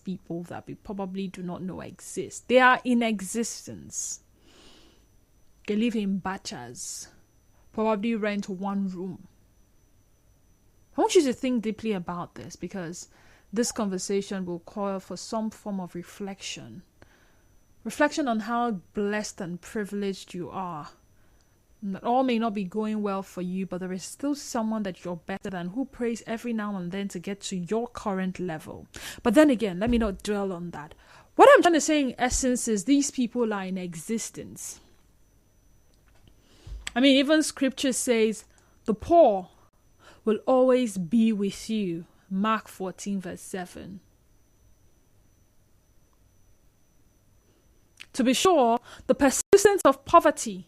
people that we probably do not know exist. They are in existence. They live in batches, probably rent one room. I want you to think deeply about this, because this conversation will call for some form of reflection. Reflection on how blessed and privileged you are. That all may not be going well for you, but there is still someone that you're better than who prays every now and then to get to your current level. But then again, let me not dwell on that. What I'm trying to say in essence is these people are in existence. I mean, even scripture says the poor will always be with you. Mark 14 verse 7. To be sure, the persistence of poverty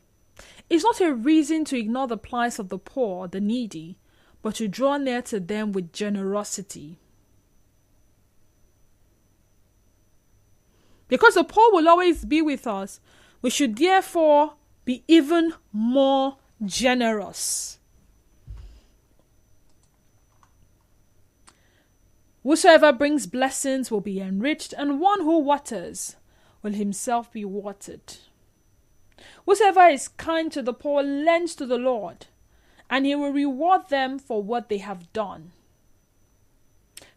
is not a reason to ignore the plight of the poor, the needy, but to draw near to them with generosity. Because the poor will always be with us, we should therefore be even more generous. Whosoever brings blessings will be enriched, and one who waters will himself be watered. Whosoever is kind to the poor lends to the Lord, and he will reward them for what they have done.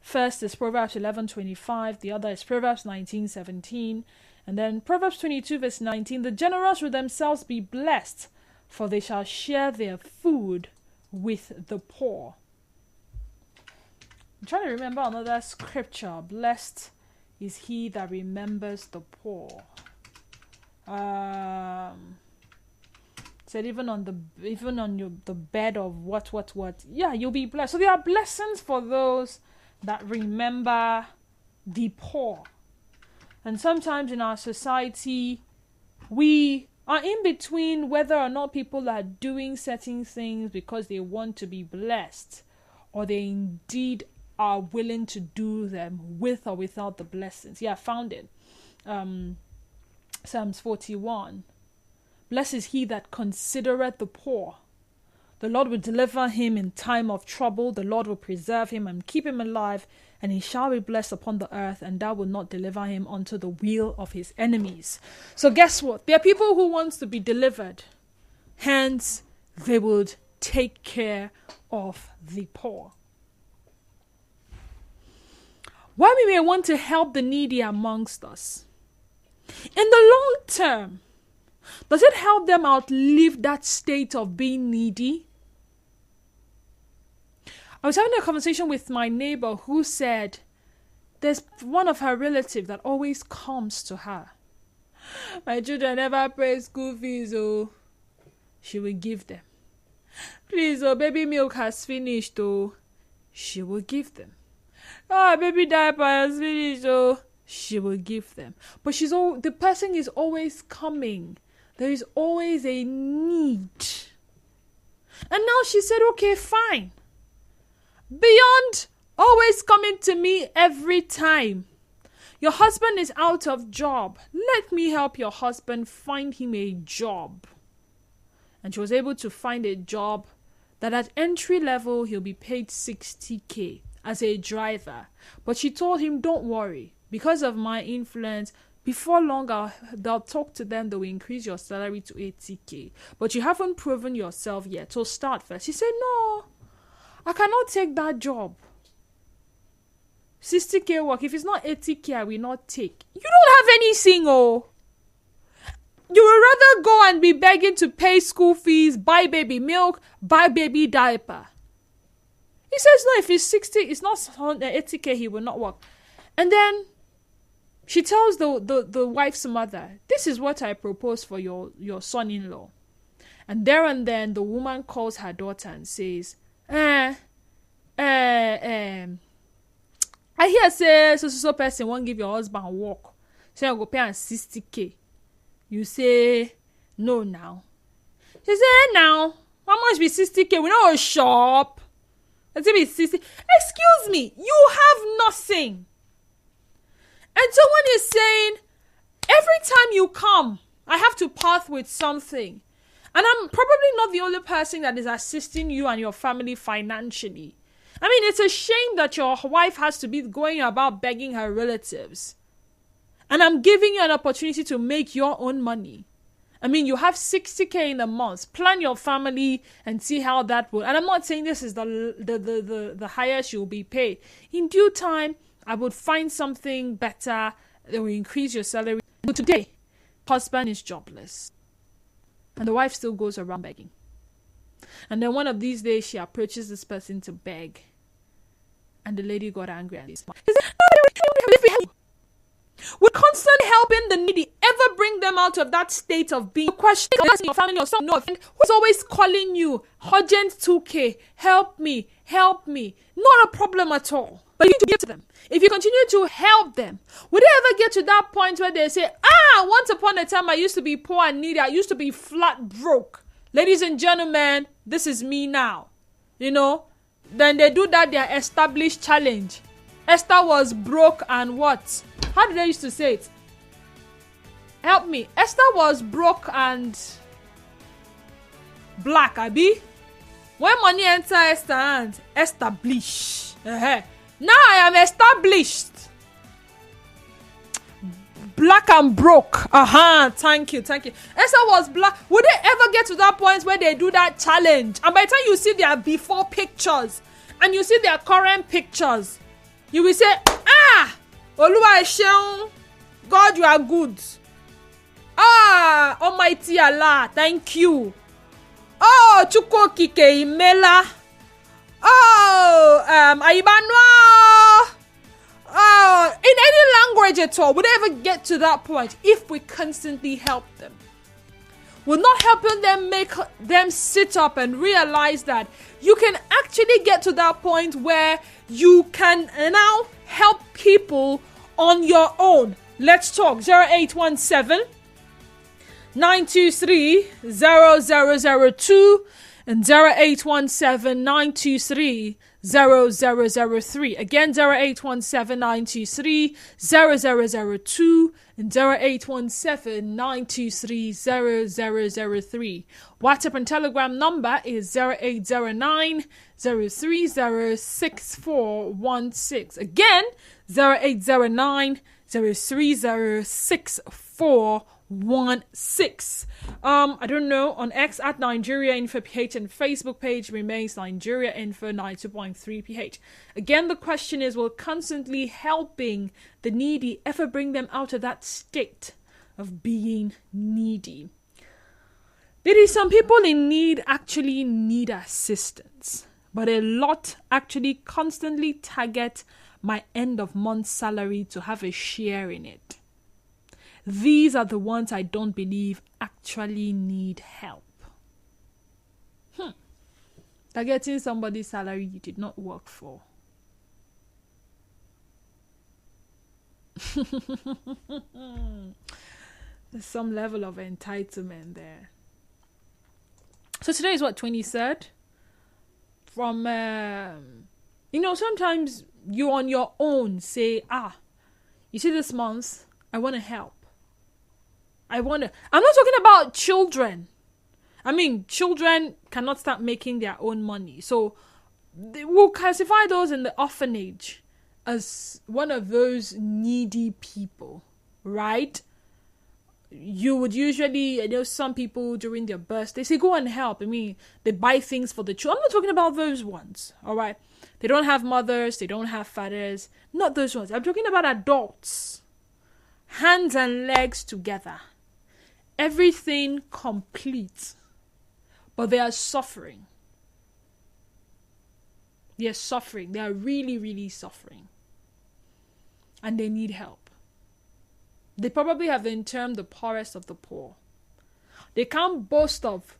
First is Proverbs 11:25, the other is Proverbs 19:17, and then Proverbs 22 verse 19, the generous will themselves be blessed, for they shall share their food with the poor. I'm trying to remember another scripture. Blessed is he that remembers the poor. Said even on the bed of what. Yeah, you'll be blessed. So there are blessings for those that remember the poor. And sometimes in our society, we are in between whether or not people are doing certain things because they want to be blessed, or they indeed are willing to do them with or without the blessings. Yeah, I found it. Psalms 41. Blessed is he that considereth the poor. The Lord will deliver him in time of trouble. The Lord will preserve him and keep him alive, and he shall be blessed upon the earth, and thou wilt not deliver him unto the will of his enemies. So guess what? There are people who want to be delivered. Hence, they would take care of the poor. Why we may want to help the needy amongst us. In the long term, does it help them outlive that state of being needy? I was having a conversation with my neighbor who said there's one of her relatives that always comes to her. My children never pay school fees, oh. She will give them. Please, oh, baby milk has finished, oh. She will give them. Oh, baby diaper has finished, oh. She will give them. But the person is always coming. There is always a need. And now she said, okay, fine. Beyond always coming to me every time. Your husband is out of job. Let me help your husband find him a job. And she was able to find a job that at entry level, he'll be paid 60K as a driver. But she told him, don't worry. Because of my influence, before long, they'll talk to them. They will increase your salary to 80K. But you haven't proven yourself yet. So start first. He said, no, I cannot take that job. 60K work. If it's not 80K, I will not take. You don't have anything, oh. You would rather go and be begging to pay school fees, buy baby milk, buy baby diaper. He says, no, if it's 60, it's not 80K, he will not work. And then she tells the wife's mother, this is what I propose for your son-in-law. And there and then the woman calls her daughter and says, I hear say so person won't give your husband work. So I go pay 60K. You say, no now. She say, now, how much be 60K? We know a shop. Let's be 60. Excuse me, you have nothing. And someone is saying, every time you come, I have to part with something. And I'm probably not the only person that is assisting you and your family financially. I mean, it's a shame that your wife has to be going about begging her relatives. And I'm giving you an opportunity to make your own money. I mean, you have 60K in a month. Plan your family and see how that will. And I'm not saying this is the highest you'll be paid. In due time, I would find something better that will increase your salary. But today, husband is jobless. And the wife still goes around begging. And then one of these days, she approaches this person to beg. And the lady got angry and said, would constant helping the needy ever bring them out of that state of being questioning your family or someone who's always calling you, urgent 2K, help me, help me? Not a problem at all. But you need to give to them. If you continue to help them, would they ever get to that point where they say, once upon a time I used to be poor and needy, I used to be flat broke. Ladies and gentlemen, this is me now. You know, then they do that, their established challenge. Esther was broke and what? How did they used to say it? Help me. Esther was broke and black, Abi. When money enter Esther hands, established. Now I am established. Black and broke. Thank you. Esther was black. Would they ever get to that point where they do that challenge? And by the time you see their before pictures and you see their current pictures, you will say, Oluwa Esheun, God, you are good. Almighty Allah, thank you. Chukwu Okike Imela. Aibanwa. In any language at all, would they ever get to that point if we constantly help them? We're not helping them make them sit up and realize that you can actually get to that point where you can now help people on your own. Let's talk. 0817 923 0002 and 0817 923 0003. Again, 0817 923 0002 and 0817 923 0003. WhatsApp and Telegram number is 0809 030 6416. Again, 0809 030 6416. I don't know, on X at Nigeria Info PH and Facebook page remains Nigeria Info 92.3 PH. Again, the question is, will constantly helping the needy ever bring them out of that state of being needy? Ladies, some people in need actually need assistance, but a lot actually constantly target my end of month salary to have a share in it. These are the ones I don't believe actually need help. Targeting somebody's salary you did not work for. There's some level of entitlement there. So today is what, 23rd? From, sometimes you on your own say, you see this month, I want to help. I'm not talking about children. I mean, children cannot start making their own money. So we'll classify those in the orphanage as one of those needy people, right? You would usually, some people during their birthday, they say, go and help. I mean, they buy things for the children. I'm not talking about those ones, all right? They don't have mothers. They don't have fathers. Not those ones. I'm talking about adults. Hands and legs together. Everything complete. But they are suffering. They are suffering. They are really, really suffering. And they need help. They probably have been termed the poorest of the poor. They can't boast of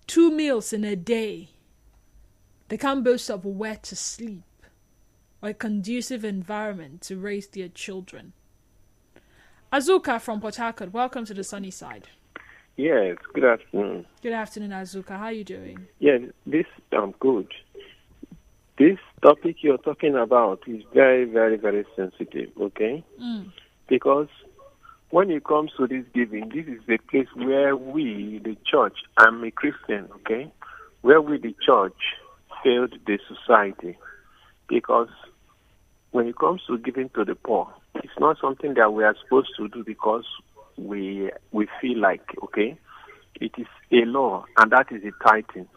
2 meals in a day. They can't boast of where to sleep or a conducive environment to raise their children. Azuka from Port Harcourt, welcome to the sunny side. Yes, good afternoon. Good afternoon, Azuka. How are you doing? Yeah, I'm good. This topic you're talking about is very, very, very sensitive, okay? Because when it comes to this giving, this is the place where we, the church, I'm a Christian, okay? Where we, the church, failed the society. because when it comes to giving to the poor, it's not something that we are supposed to do because we feel like, okay, it is a law, and that is the tithing.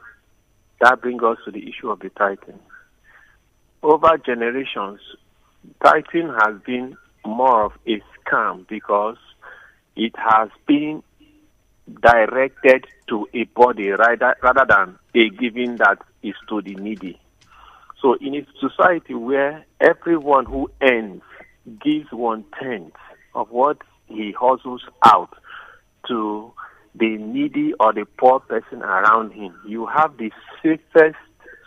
That brings us to the issue of the tithing. Over generations, tithing has been more of a scam because it has been directed to a body rather than a giving that is to the needy. So in a society where everyone who earns gives 1/10 of what he hustles out to the needy or the poor person around him, you have the safest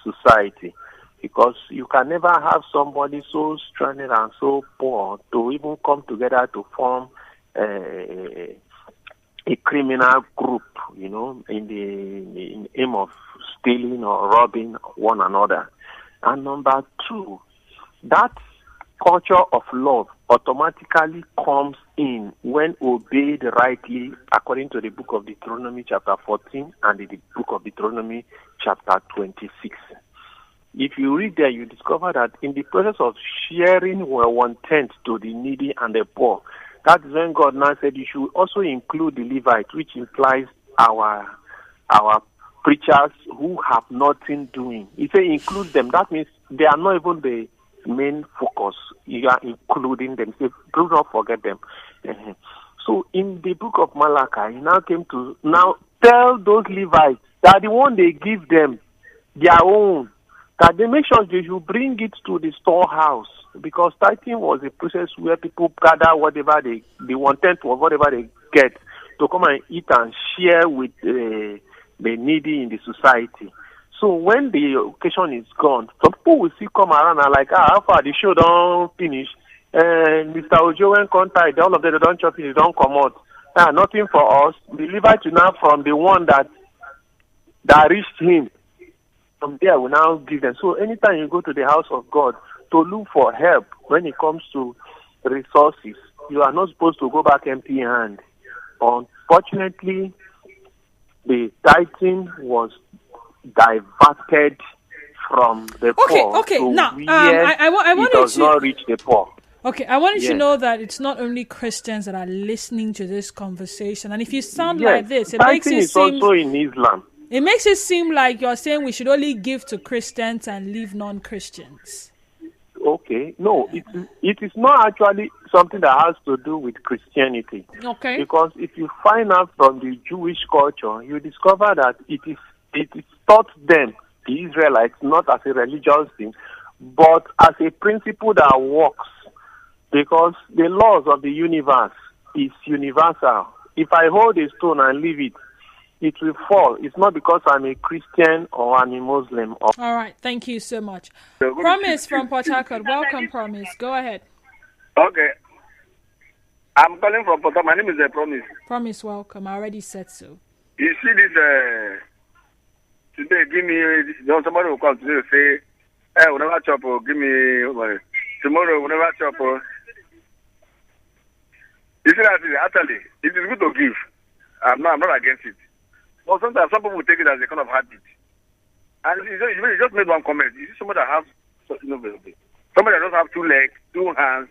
society, because you can never have somebody so stranded and so poor to even come together to form a criminal group, in the aim of stealing or robbing one another. And number two, that culture of love automatically comes in when obeyed rightly, according to the book of Deuteronomy chapter 14 and the book of Deuteronomy chapter 26. If you read there, you discover that in the process of sharing 1/10 to the needy and the poor, that is when God now said you should also include the Levites, which implies our preachers who have nothing doing. He said include them. That means they are not even the main focus. You are including them. So do not forget them. So in the book of Malachi, he now came to now tell those Levites that the one they give them their own, that they make sure they should bring it to the storehouse, because tithing was a process where people gather whatever they 1/10 of whatever they get to come and eat and share with the needy in the society. So when the occasion is gone, some people will still come around and like, how far the show don't finish? Mr. Ojo went contact, all of them, they don't chop it, they don't come out. Nothing for us. The Levite to now from the one that reached him. From there, we now give them. So anytime you go to the house of God to look for help when it comes to resources, you are not supposed to go back empty-handed. Unfortunately, the tithing was diverted from the poor. Okay. Now, I want it does not reach the poor. Okay, I want you to know that it's not only Christians that are listening to this conversation. And if you sound like this, it makes it seem... also in Islam. It makes it seem like you're saying we should only give to Christians and leave non-Christians. Okay. No, it is not actually something that has to do with Christianity. Okay. Because if you find out from the Jewish culture, you discover that it is taught them, the Israelites, not as a religious thing, but as a principle that works. Because the laws of the universe is universal. If I hold a stone and leave it, it will fall. It's not because I'm a Christian or I'm a Muslim. All right. Thank you so much. Promise from Port Harcourt. Welcome, Promise. Go ahead. Okay. I'm calling from Port Harcourt. My name is Promise. Promise, welcome. I already said so. You see this, today, give me, somebody will come today and say, hey, whenever chop, give me money. Tomorrow, whenever chop, you see that actually, it is good to give. I'm not against it. But sometimes some people take it as a kind of habit. And you just made one comment. You see somebody that has, somebody that doesn't have 2 legs, 2 hands,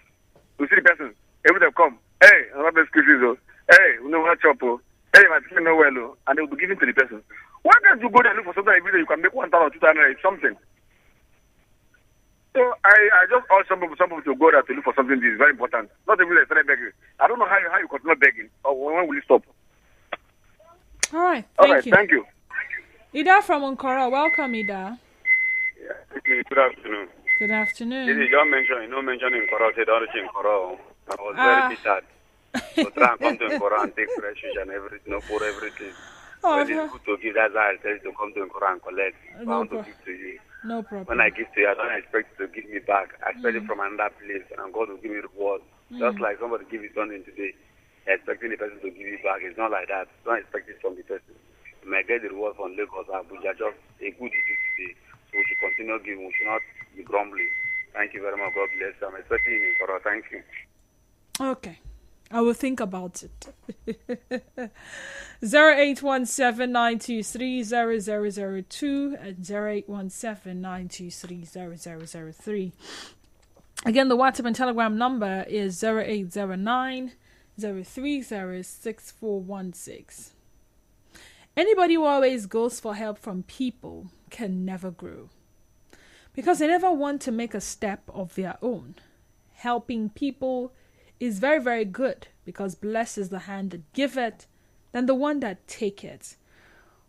you see the person, every time come, hey, I'm not excuses, hey, we know what chop, hey, my people know well, and they will be given to the person. Why can't you go there and look for something every day you can make 1,000 or 2,000 something? So I just urge some people to go there to look for something. This is very important. Not every day started begging. I don't know how you continue begging, or when will you stop? All right. Thank you. Ida from Nkora. Welcome, Ida. Yeah, good afternoon. Good afternoon. This is John mentioning Nkora, said all in Nkora. I was very bitter. So try and come to Nkora and take refuge and everything, for everything. But it's good to give. That's why I tell you to come to Nkora and collect. I want to give to you. No problem. When I give to you, I don't expect you to give me back. I expect it from another place, and God will give me reward. Just like somebody give you something today, expecting the person to give you back. It's not like that. Don't expect it from the person. You might get the reward from Lagos or Abuja. Just a good issue today. So we should continue giving. We should not be grumbling. Thank you very much. God bless you. I'm expecting you in Koro. Thank you. Okay. I will think about it. 0817-923-0002 and 0817-923-0003. Again, the WhatsApp and Telegram number is 0809-030-6416. Anybody who always goes for help from people can never grow, because they never want to make a step of their own. Helping people is very, very good, because blessed is the hand that giveth than the one that taketh.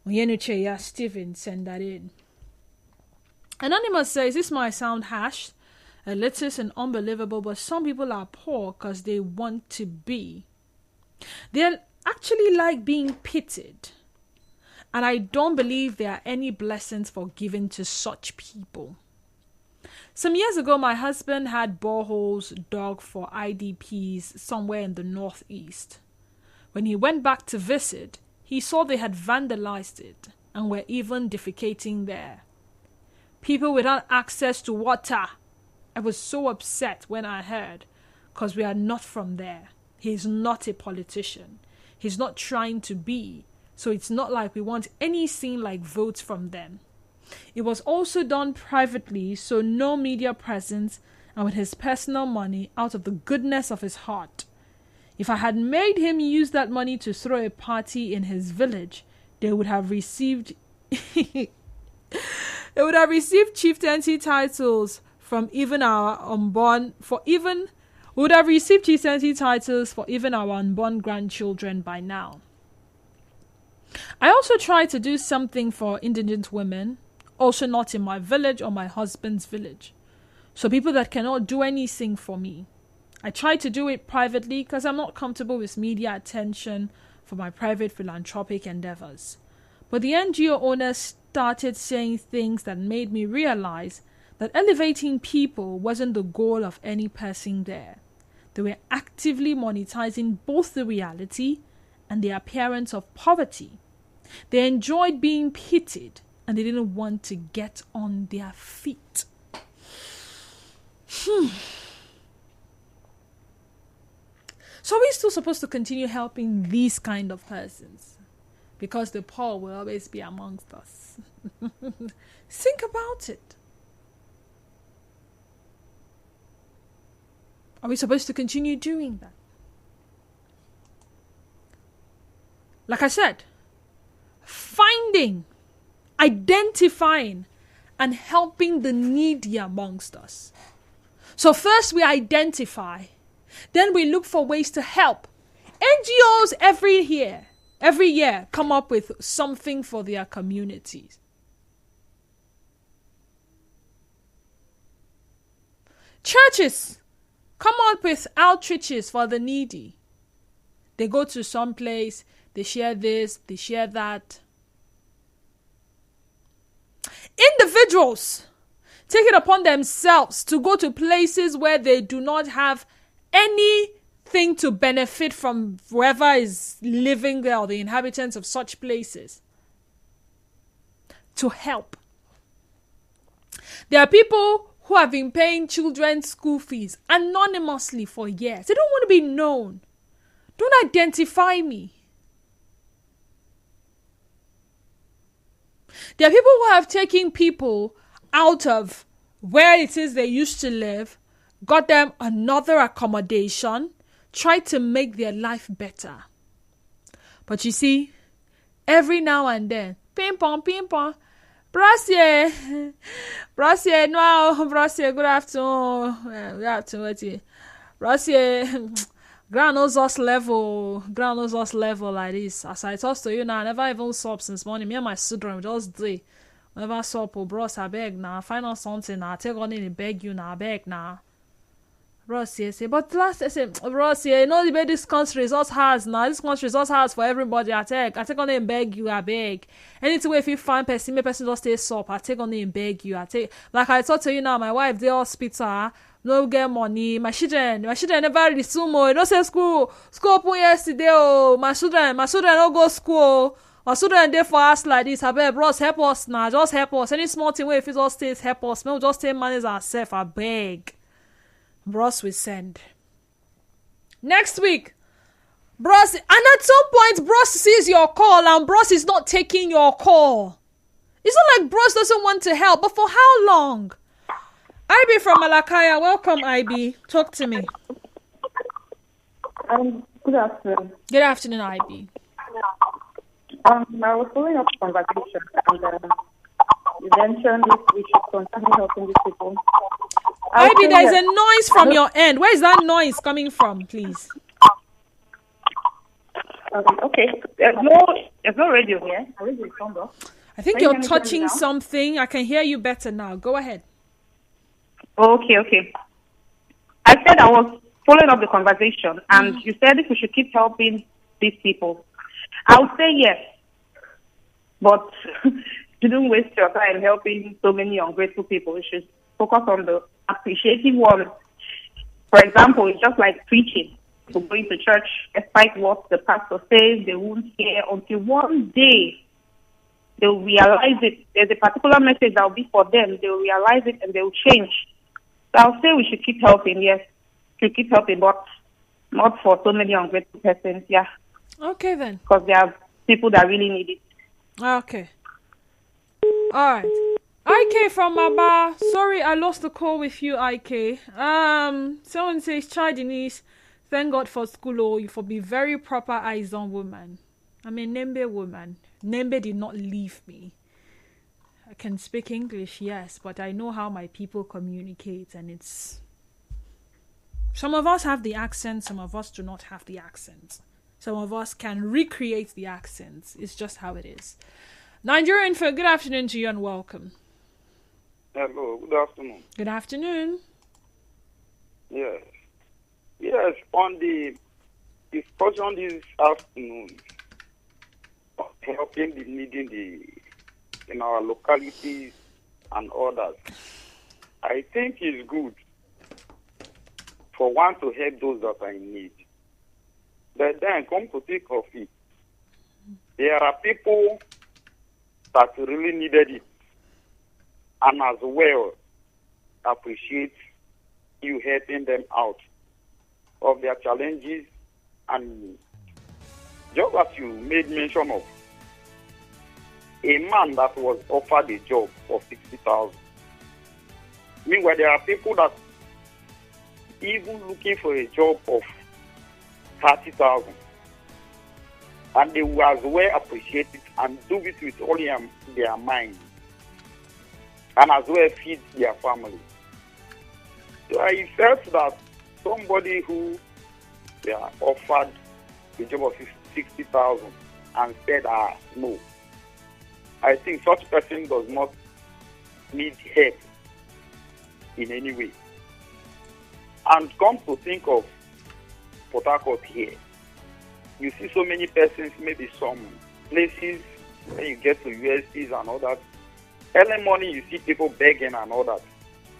Onyenuche Stephen, send that in. Anonymous says, this might sound harsh, elitist and unbelievable, but some people are poor because they want to be. They actually like being pitied. And I don't believe there are any blessings for giving to such people. Some years ago, my husband had boreholes dug for IDPs somewhere in the northeast. When he went back to visit, he saw they had vandalized it and were even defecating there. People without access to water. I was so upset when I heard, because we are not from there. He's not a politician. He's not trying to be. So it's not like we want anything like votes from them. It was also done privately, so no media presence, and with his personal money out of the goodness of his heart. If I had made him use that money to throw a party in his village, they would have received chieftaincy titles from even our unborn grandchildren by now. I also try to do something for indigent women, also not in my village or my husband's village. So people that cannot do anything for me. I try to do it privately because I'm not comfortable with media attention for my private philanthropic endeavors. But the NGO owners started saying things that made me realize that elevating people wasn't the goal of any person there. They were actively monetizing both the reality and the appearance of poverty. They enjoyed being pitied, and they didn't want to get on their feet. So are we still supposed to continue helping these kind of persons? Because the poor will always be amongst us. Think about it. Are we supposed to continue doing that? Like I said, finding, identifying, and helping the needy amongst us. So first we identify, then we look for ways to help. NGOs every year come up with something for their communities. Churches come up with outreaches for the needy. They go to some place, they share this, they share that. Individuals take it upon themselves to go to places where they do not have anything to benefit from whoever is living there or the inhabitants of such places, to help. There are people who have been paying children's school fees anonymously for years. They don't want to be known. Don't identify me. There are people who have taken people out of where it is they used to live, got them another accommodation, tried to make their life better. But you see, every now and then, ping pong, Brassier, no, Brassier, good afternoon. Good afternoon, Brassier. Granozos level like this. As I talk to you now, I never even slept since morning. Me and my children just do. Whenever slept, bros, I beg now. Find out something now. Take on in beg you now. Beg now. Bros, say, but last I say, bros, you know the this country is us has now. This country is us has for everybody. I take on in beg you. I beg. Anything if you find person, me person just stay soap. I take on in beg you. I take like I talk to you now. My wife, they hospital. No get money. My children never resume. You don't say school open yesterday. Oh, my children don't go school. My children there for us like this. I beg, bros, help us now. Just help us. Any small thing where if it all stays, help us. We'll just take manage ourselves. I beg. Bros, we send. Next week, Bros, and at some point, Bros sees your call and Bros is not taking your call. It's not like Bros doesn't want to help, but for how long? IB from Malakaya, welcome IB. Talk to me. Good afternoon. Good afternoon, IB. I was following up the conversation and you mentioned this we should continue helping these people. IB, there's a noise from your end. Where is that noise coming from, please? Okay. There's no radio here. I radio is turned off. I think you're touching something. I can hear you better now. Go ahead. Okay. I said I was following up the conversation, and you said if we should keep helping these people. I would say yes, but you don't waste your time helping so many ungrateful people. You should focus on the appreciative ones. For example, it's just like preaching. For going to church, despite what the pastor says, they won't hear until one day they'll realize it. There's a particular message that will be for them. They'll realize it and they'll change. So I'll say we should keep helping, yes. We should keep helping, but not for so many ungrateful persons, yeah. Okay, then. Because there are people that really need it. Okay. All right. IK from Maba. Sorry, I lost the call with you, IK. Someone says, Chai Denise, thank God for school. Oh, you for be very proper eyes on woman. I'm a Nembe woman. Nembe did not leave me. I can speak English, yes, but I know how my people communicate, and it's... Some of us have the accent, some of us do not have the accent. Some of us can recreate the accents. It's just how it is. Nigerian for good afternoon to you and welcome. Hello, good afternoon. Good afternoon. Yes. Yes, on the discussion this afternoon, helping the needy in our localities and others, I think it's good for one to help those that are in need. But then come to think of it, there are people that really needed it and as well appreciate you helping them out of their challenges. And just as you made mention of, a man that was offered a job for 60,000. Meanwhile, there are people that even looking for a job of 30,000, and they will as well appreciate it and do it with all their mind, and as well feed their family. So I felt that somebody who they are offered a job of 60,000 and said, no, I think such person does not need help in any way. And come to think of Port Harcourt here, you see so many persons, maybe some places, when you get to USCs and all that, early morning you see people begging and all that.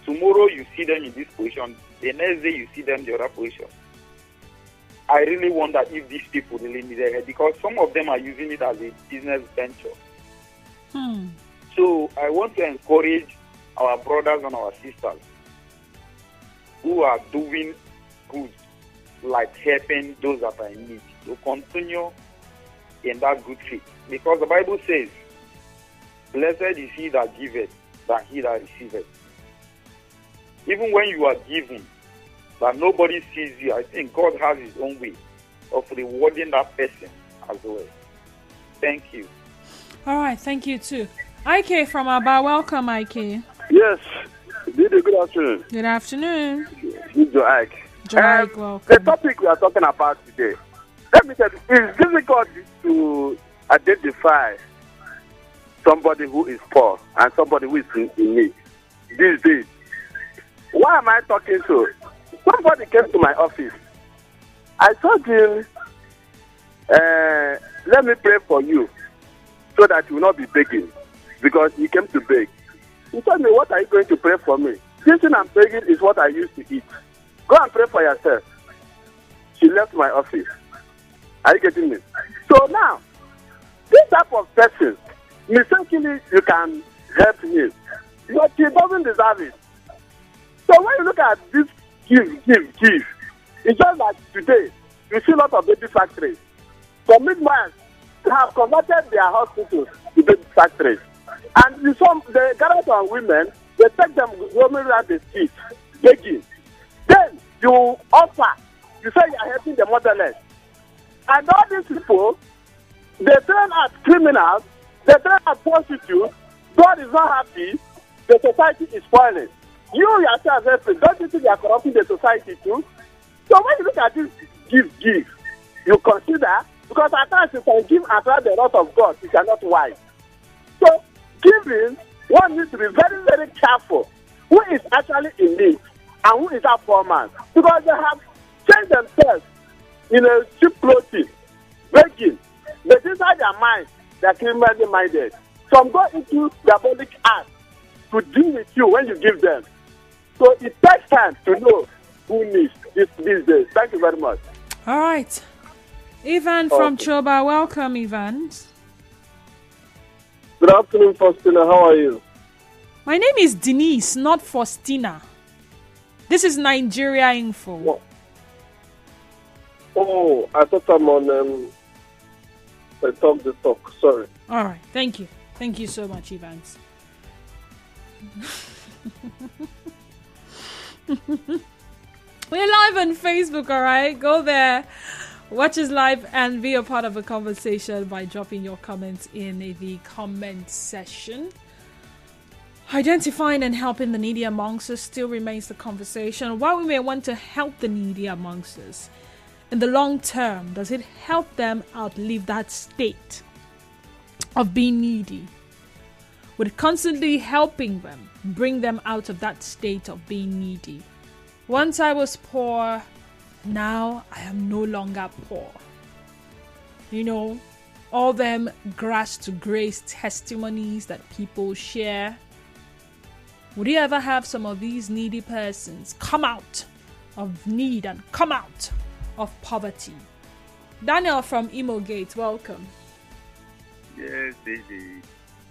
Tomorrow you see them in this position, the next day you see them in the other position. I really wonder if these people really need help, because some of them are using it as a business venture. So I want to encourage our brothers and our sisters who are doing good, like helping those that are in need, to continue in that good faith. Because the Bible says, blessed is he that giveth than he that receiveth. Even when you are giving, but nobody sees you, I think God has his own way of rewarding that person as well. Thank you. All right, thank you too. IK from Aba, welcome IK. Yes, Didi, good afternoon. Good afternoon. This is Joe Ike. Welcome. The topic we are talking about today, let me tell you, it's difficult to identify somebody who is poor and somebody who is in need these days. Why am I talking so? Somebody came to my office. I told him, let me pray for you so that you will not be begging, because he came to beg. He told me, what are you going to pray for me? This thing I'm begging is what I used to eat. Go and pray for yourself. She left my office. Are you getting me? So now, this type of person, mistakenly you can help him, but he doesn't deserve it. So when you look at this give, it's just like today, you see a lot of baby factories. Some midwives have converted their hospitals to baby factories. And you saw the gather on women, they take them roaming around the street, begging. Then you offer, you say you are helping the motherless. And all these people, they turn out criminals, they turn out prostitutes. God is not happy, the society is spoiling. You yourself, don't you think you are corrupting the society too? So when you look at this give, you consider, because at times you can give and try the wrath of God, you cannot wise. So giving, one needs to be very, very careful who is actually in need and who is that poor man. Because they have changed themselves in a cheap clothing, begging. But inside their mind, they are criminally minded. Some go into diabolic acts to deal with you when you give them. So it takes time to know who needs this these days. Thank you very much. All right. Ivan from Choba. Welcome, Ivan. Good afternoon, Faustina. How are you? My name is Denise, not Faustina. This is Nigeria Info. What? Oh, I thought I'm on Talk the Talk. Sorry. All right. Thank you. Thank you so much, Evans. We're live on Facebook, all right? Go there, watch us live, and be a part of the conversation by dropping your comments in the comment section. Identifying and helping the needy amongst us still remains the conversation. While we may want to help the needy amongst us, in the long term, does it help them outlive that state of being needy? With constantly helping them bring them out of that state of being needy. Once I was poor, now I am no longer poor. You know, all them grass to grace testimonies that people share. Would you ever have some of these needy persons come out of need and come out of poverty? Daniel from Imo Gate, welcome. Yes, this is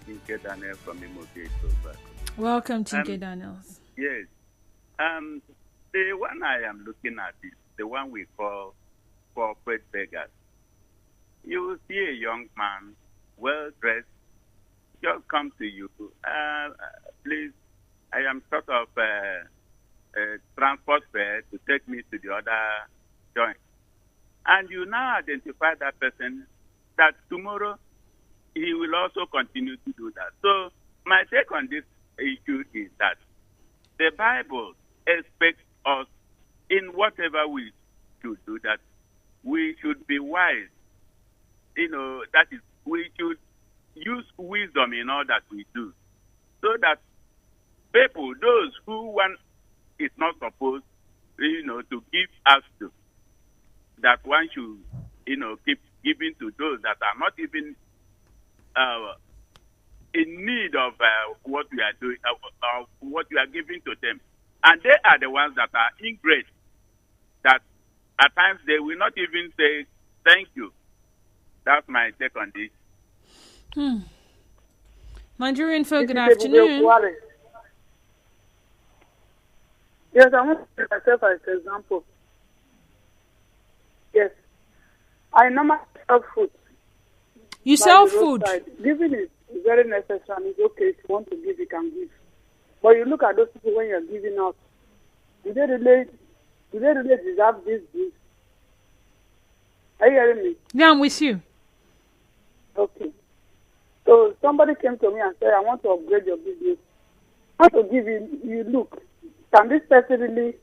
Tinke Daniel from Imo Gate. Welcome, Tinke Daniels. Yes. The one I am looking at is the one we call corporate beggars. You will see a young man, well dressed, just come to you. Please, I am short of transport fare to take me to the other joint. And you now identify that person that tomorrow he will also continue to do that. So my take on this issue is that the Bible expects us in whatever we should do, that we should be wise. You know, that is, we should use wisdom in all that we do, so that people, those who one is not supposed, to give us to, that one should, keep giving to those that are not even in need of what we are doing, of what we are giving to them. And they are the ones that are ingrate, that at times they will not even say thank you. That's my take on this. Nigerian folk, good afternoon. Yes, I want to take myself as an example. Yes. I normally sell food. You sell food? Giving is very necessary and it's okay. If you want to give, you can give. But you look at those people when you're giving out. Do they really deserve this? Are you hearing me? Yeah, I'm with you. Okay. So somebody came to me and said, I want to upgrade your business. I want to give you look. Can this person really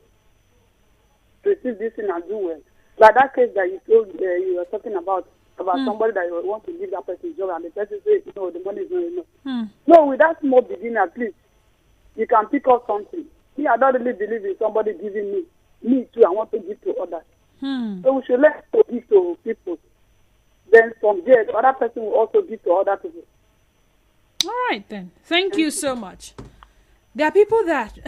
receive this thing and do well? Like that case that you told you were talking about somebody that you want to give that person job and the person says, no, the money is not enough. No, with that small beginning, at least, you can pick up something. Me, I don't really believe in somebody giving me. Me too, I want to give to others. So we should learn to give to people. Then from there, the other person will also give to other people. All right, then. Thank you so much. There are people that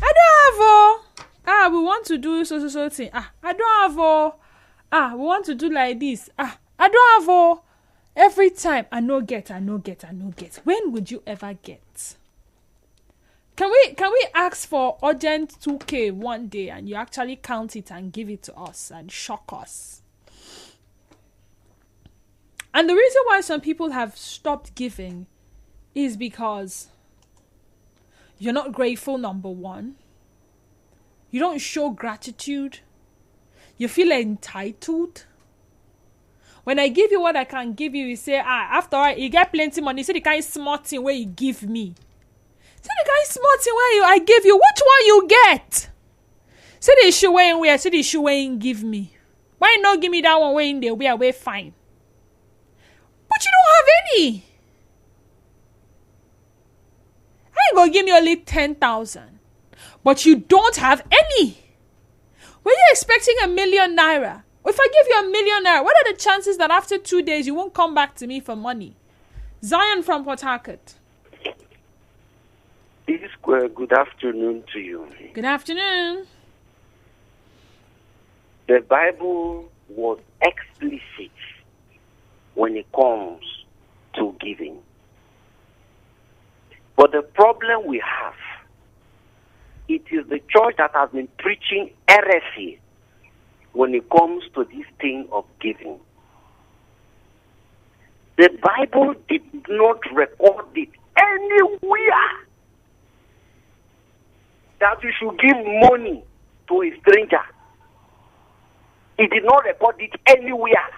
I don't have we want to do so thing. I don't have we want to do like this. I don't have every time I no get. When would you ever get? Can we ask for urgent 2K one day and you actually count it and give it to us and shock us? And the reason why some people have stopped giving is because you're not grateful, number one. You don't show gratitude. You feel entitled. When I give you what I can give you, you say, after all, you get plenty money. Say the kind of smart thing where you give me. Say the kind of smart thing where I give you. Which one you get? Say the issue where say the issue where you give me. Why not give me that one where in there where we're fine? But you don't have any. I ain't gonna give me only 10,000. But you don't have any. Were you expecting 1 million naira? If I give you 1 million naira, what are the chances that after 2 days you won't come back to me for money? Zion from Port Harcourt. Good afternoon to you. Good afternoon. The Bible was explicit when it comes to giving. But the problem we have, it is the church that has been preaching heresy when it comes to this thing of giving. The Bible did not record it anywhere that you should give money to a stranger. It did not record it anywhere.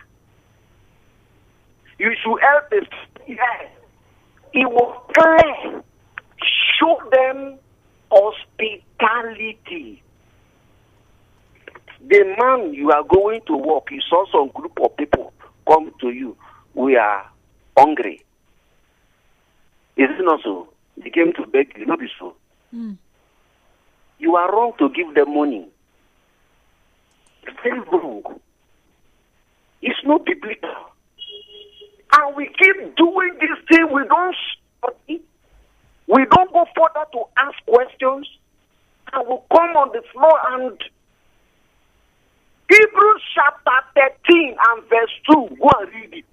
You should help the stranger. It was clear. Show them hospitality. The man you are going to work, you saw some group of people come to you. We are hungry. Is it not so? They came to beg you, not be so. You are wrong to give them money. It's very wrong. It's not biblical. And we keep doing this thing. We don't study. We don't go further to ask questions. And we come on the floor and Hebrews chapter 13 and verse 2. Go and read it.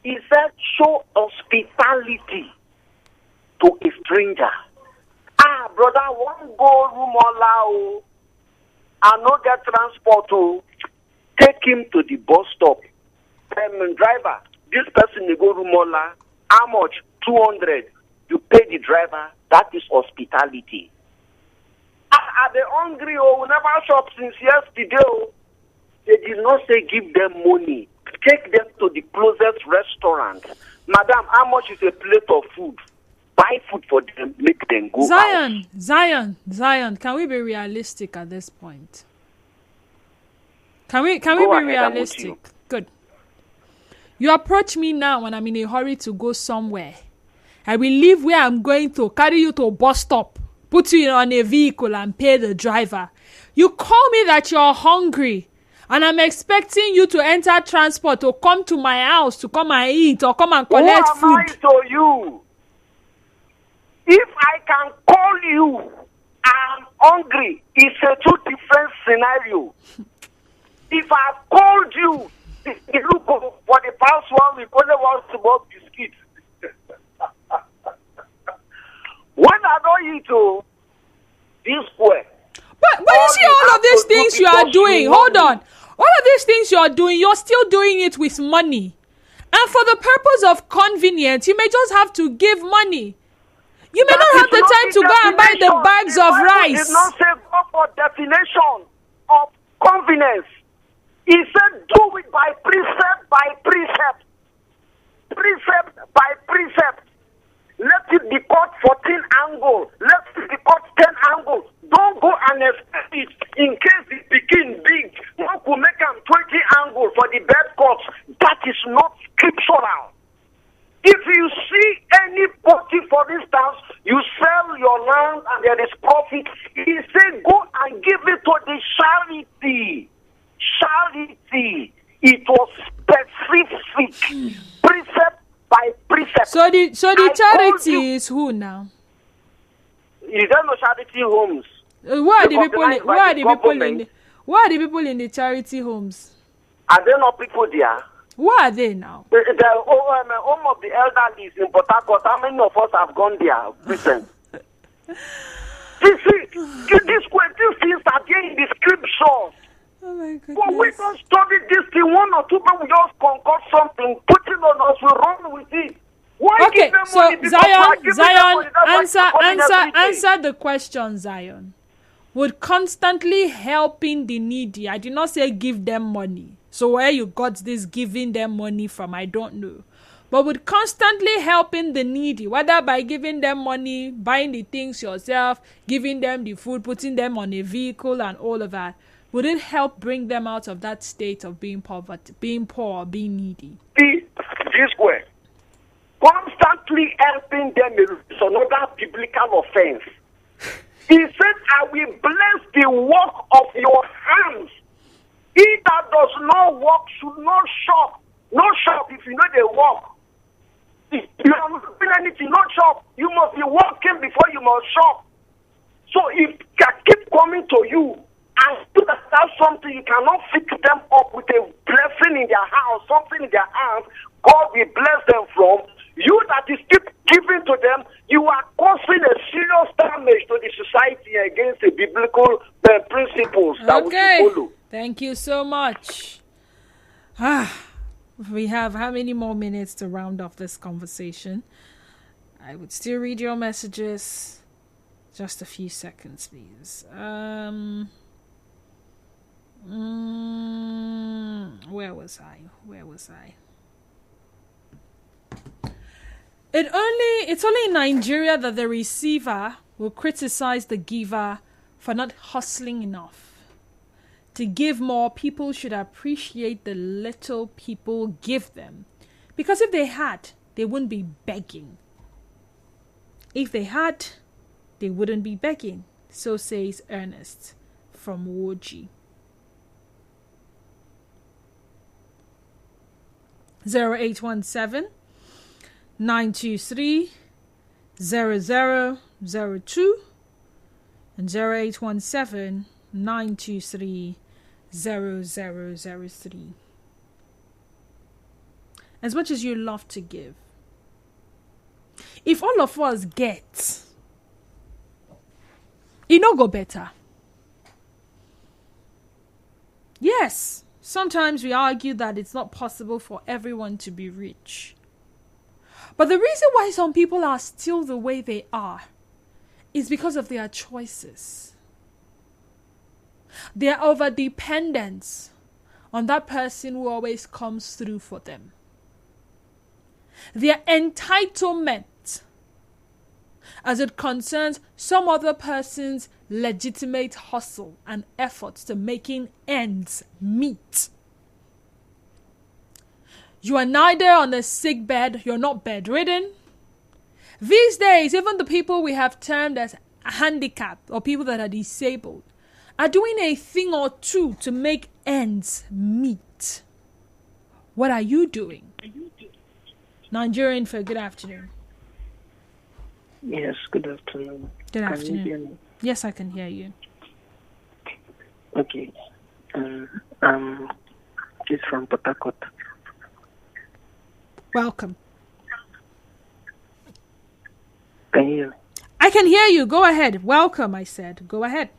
He said, show hospitality to a stranger. Brother, one go room all and not get transport. Take him to the bus stop. Driver, this person they go room all. How much? 200. You pay the driver. That is hospitality. Are they hungry? We never shop since yesterday. They did not say give them money. Take them to the closest restaurant. Madam, how much is a plate of food? Buy food for them, make them go out. Zion, can we be realistic at this point? Can we be realistic? Good. You approach me now when I'm in a hurry to go somewhere. I will leave where I'm going to, carry you to a bus stop, put you on a vehicle and pay the driver. You call me that you're hungry and I'm expecting you to enter transport to come to my house to come and eat or come and collect food. Who am I to you? If I can call you, I'm hungry. It's a two different scenario. If I called you, look for the past 1 week, only want to buy biscuits. When I don't eat this way. But you see all of these things you are doing. Hold on. All of these things you are doing, you're still doing it with money. And for the purpose of convenience, you may just have to give money. You may not have the time to go and buy the bags of rice. It did not say go for definition of convenience. He said do it by precept by precept. Precept by precept. Let it be cut 14 angles. Let it be cut 10 angles. Don't go and expect it in case it begins big. One could make them 20 angles for the bed cuts. That is not scriptural. If you see anybody, for instance, you sell your land and there is profit, he said go and give it to the charity. Charity. It was specific. Precept by precept. So the charity is who now? Is there no charity homes? Who are the people in the charity homes? Are there not people there? Who are they now? The home of the elderly is in Port Harcourt. How many of us have gone there? Listen. You see, these things are there in the scriptures. Oh my goodness. But we don't study this thing. One or two people just concoct something, put it on us, we run with it. Why Okay, give them so money? Because why give them Zion, money? That's why they're coming every day. answer the question, Zion. Would constantly helping the needy, I did not say give them money. So where you got this giving them money from, I don't know. But would constantly helping the needy, whether by giving them money, buying the things yourself, giving them the food, putting them on a vehicle and all of that, would it help bring them out of that state of being poverty, being poor, or being needy? This way. Constantly helping them is another biblical offense. He said, I will bless the work of your hands. He that does not work should not shop. No shop if you know they work. If you haven't doing anything, no shop. You must be working before you must shop. So if they keep coming to you and you that have something, you cannot fix them up with a blessing in their house, something in their hands, God will bless them from. You that is keep giving to them, you are causing a serious damage to the society against the biblical principles that we should follow. Thank you so much. We have how many more minutes to round off this conversation? I would still read your messages. Just a few seconds, please. Where was I? It's only in Nigeria that the receiver will criticize the giver for not hustling enough. To give more, people should appreciate the little people give them. Because if they had, they wouldn't be begging. If they had, they wouldn't be begging. So says Ernest from Woji. 0817 923 0002 and 0817 923 0003. As much as you love to give, if all of us get, it no go better. Yes, sometimes we argue that it's not possible for everyone to be rich. But the reason why some people are still the way they are is because of their choices. Their over-dependence on that person who always comes through for them. Their entitlement as it concerns some other person's legitimate hustle and efforts to making ends meet. You are neither on a sick bed, you're not bedridden. These days, even the people we have termed as handicapped or people that are disabled are doing a thing or two to make ends meet. What are you doing? Nigerian for good afternoon. Yes, good afternoon. Good afternoon. Can you hear me? Yes, I can hear you. Okay. It's from Port Harcourt. Welcome. Can you hear me? I can hear you. Go ahead. Welcome, I said. Go ahead.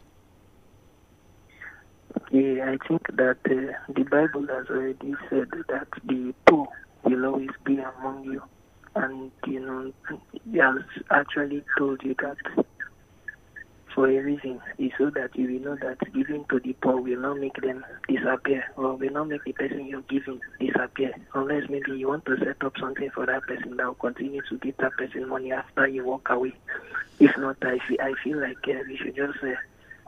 Okay, I think that the Bible has already said that the poor will always be among you. And, he has actually told you that for a reason. It's so that you will know that giving to the poor will not make them disappear, or will not make the person you're giving disappear, unless maybe you want to set up something for that person that will continue to give that person money after you walk away. If not, I feel like we should just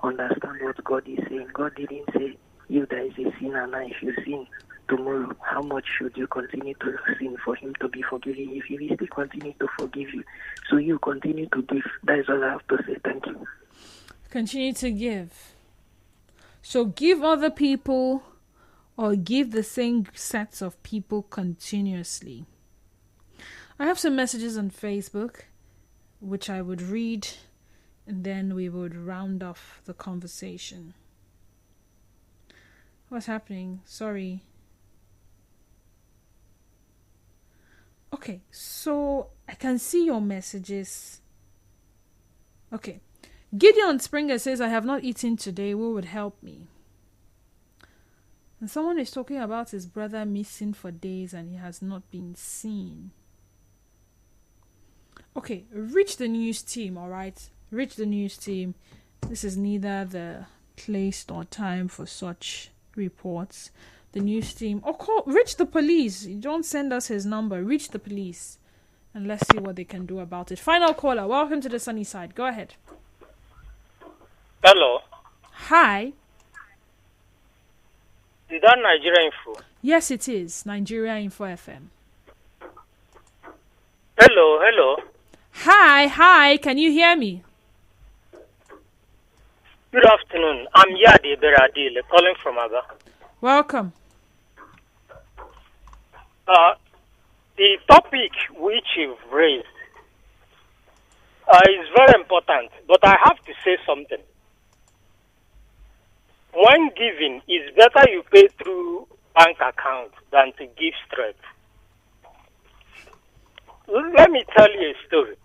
understand what God is saying. God didn't say, you that is a sinner now, if you sin tomorrow, how much should you continue to sin for him to be forgiving if he will still continue to forgive you? So you continue to give. That is all I have to say. Thank you. Continue to give. So give other people or give the same sets of people continuously. I have some messages on Facebook which I would read and then we would round off the conversation. What's happening? Sorry. Okay, so I can see your messages. Okay. Gideon Springer says, I have not eaten today. Who would help me? And someone is talking about his brother missing for days and he has not been seen. Okay, reach the news team, all right? Reach the news team. This is neither the place nor time for such reports. The news team. Or reach the police. Don't send us his number. Reach the police. And let's see what they can do about it. Final caller. Welcome to the sunny side. Go ahead. Hello. Hi. Is that Nigeria Info? Yes, it is. Nigeria Info FM. Hello. Hi. Can you hear me? Good afternoon. I'm Yadi Beradile, calling from Aga. Welcome. The topic which you've raised is very important, but I have to say something. When giving, it's better you pay through bank account than to give straight. Let me tell you a story.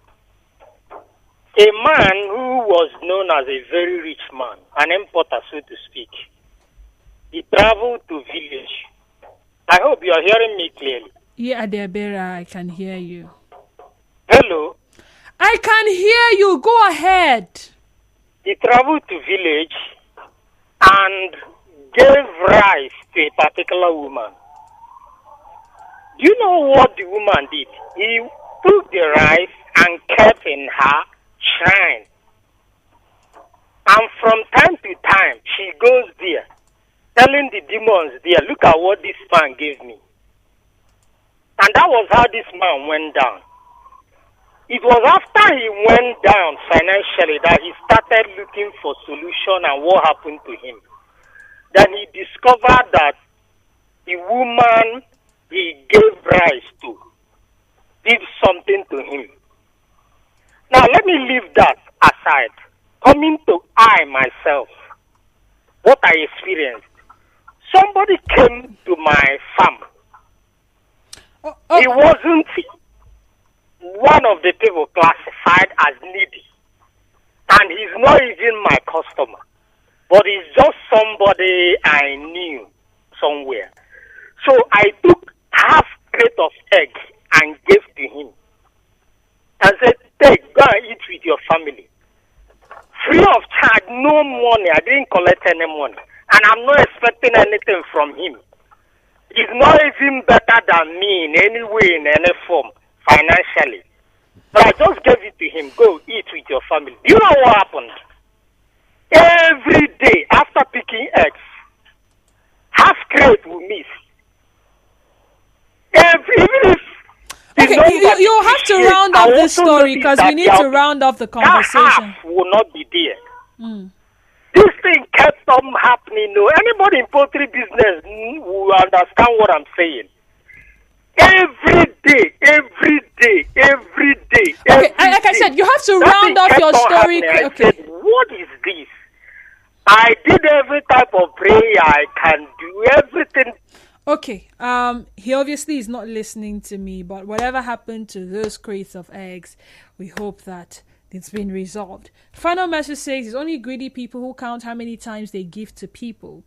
A man who was known as a very rich man, an importer, so to speak, he traveled to village. I hope you are hearing me clearly. Yeah, Adebera, I can hear you. Hello? I can hear you. Go ahead. He traveled to village and gave rice to a particular woman. Do you know what the woman did? He took the rice and kept in her shrine. And from time to time, she goes there, telling the demons there, look at what this man gave me. And that was how this man went down. It was after he went down financially that he started looking for solution and what happened to him. Then he discovered that the woman he gave rise to did something to him. Now let me leave that aside. Coming to I myself, what I experienced. Somebody came to my farm. He wasn't one of the people classified as needy. And he's not even my customer. But he's just somebody I knew somewhere. So I took half crate of egg and gave to him. And said, take, go and eat with your family. Free of charge, no money. I didn't collect any money. And I'm not expecting anything from him. He's not even better than me in any way, in any form, financially. But I just gave it to him. Go eat with your family. Do you know what happened? Every day after picking eggs, half crate will miss. Even if okay, you have to round up this story because we need to round up the conversation. That half will not be there. This thing kept on happening. No, anybody in poultry business will understand what I'm saying. Every day. Okay, like I said, you have to round up your story. Okay. I said, what is this? I did every type of prayer I can do, everything. Okay, he obviously is not listening to me, but whatever happened to those crates of eggs, we hope that it's been resolved. Final message says, it's only greedy people who count how many times they give to people.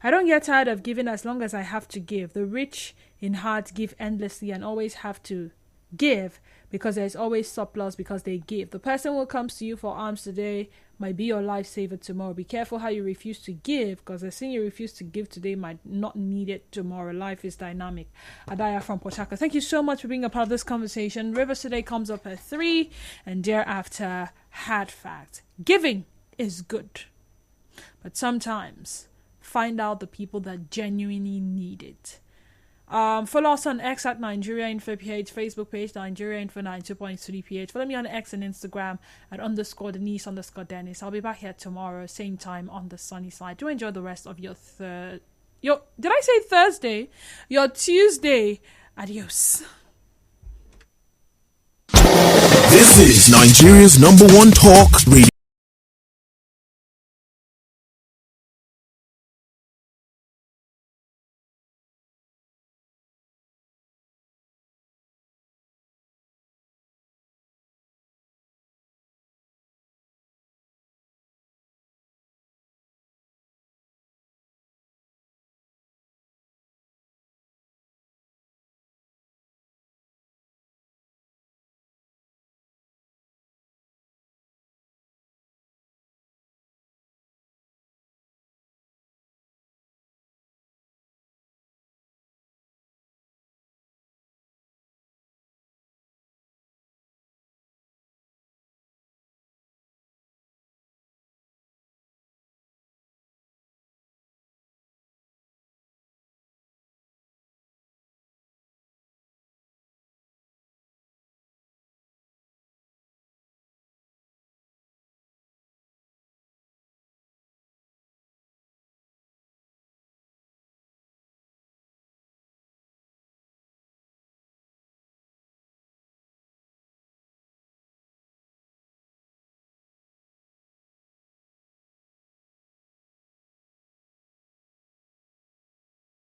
I don't get tired of giving as long as I have to give. The rich in heart give endlessly and always have to give because there's always surplus because they give. The person who comes to you for alms today might be your lifesaver tomorrow. Be careful how you refuse to give because the thing you refuse to give today might not need it tomorrow. Life is dynamic. Adaya from Port Harcourt. Thank you so much for being a part of this conversation. Rivers Today comes up at 3 and thereafter Hard Fact. Giving is good, but sometimes find out the people that genuinely need it. Follow us on X at Nigeria Info PH, Facebook page Nigeria Info 92.3 PH. Follow me on X and Instagram at _Denise_Dennis. I'll be back here tomorrow, same time on the sunny side. Do enjoy the rest of your did I say Thursday? Your Tuesday. Adios. This is Nigeria's #1 talk radio.